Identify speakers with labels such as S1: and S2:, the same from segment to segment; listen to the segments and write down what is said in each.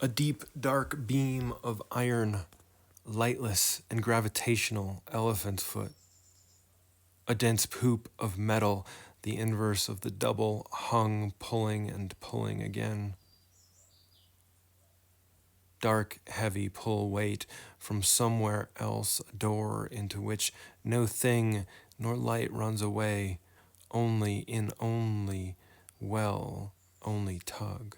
S1: A deep, dark beam of iron, lightless and gravitational elephant's foot. A dense poop of metal, the inverse of the double, hung, pulling and pulling again. Dark, heavy pull weight from somewhere else, a door into which no thing nor light runs away, only in only well, only tug.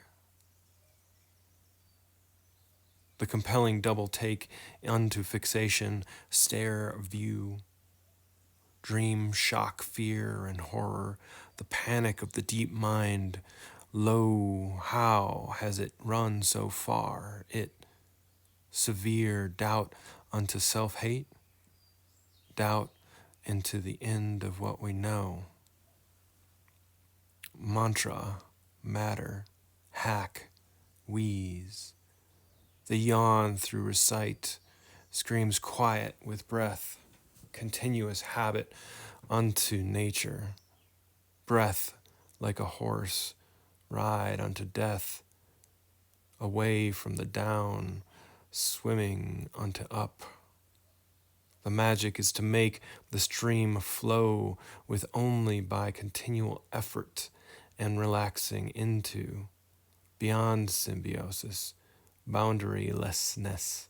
S1: The compelling double take unto fixation, stare, view, dream, shock, fear, and horror, the panic of the deep mind. Lo, how has it run so far? It severe doubt unto self-hate, doubt into the end of what we know. Mantra, matter, hack, wheeze. The yawn through recite screams quiet with breath, continuous habit unto nature. Breath like a horse, ride unto death, away from the down, swimming unto up. The magic is to make the stream flow with only by continual effort and relaxing into, beyond symbiosis, boundarylessness,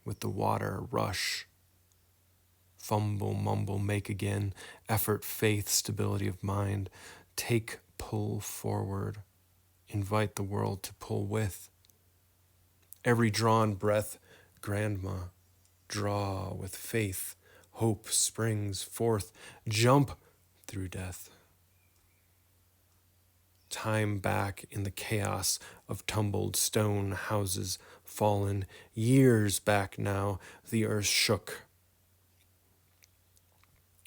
S1: with the water rush. Fumble, mumble, make again, effort, faith, stability of mind, take, pull forward, invite the world to pull with. Every drawn breath, grandma, draw with faith, hope springs forth, jump through death. Time back in the chaos of tumbled stone houses fallen, years back now, the earth shook.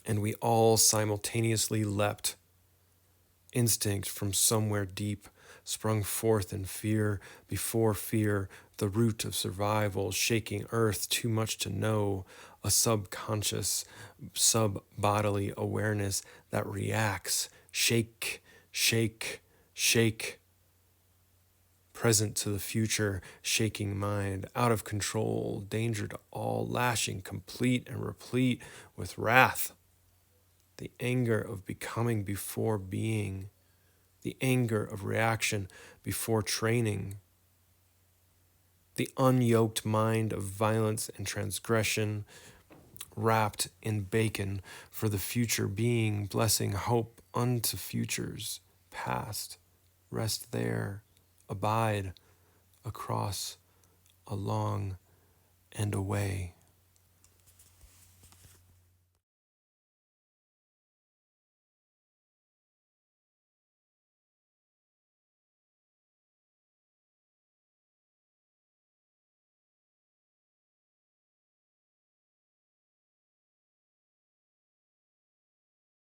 S1: And we all simultaneously leapt. Instinct from somewhere deep sprung forth in fear, before fear, the root of survival, shaking earth too much to know, a subconscious, sub-bodily awareness that reacts, shake, shake, shake. Present to the future, shaking mind, out of control, danger to all, lashing complete and replete with wrath. The anger of becoming before being, the anger of reaction before training, the unyoked mind of violence and transgression, wrapped in bacon for the future being, blessing hope unto futures past, rest there, abide, across, along, and away.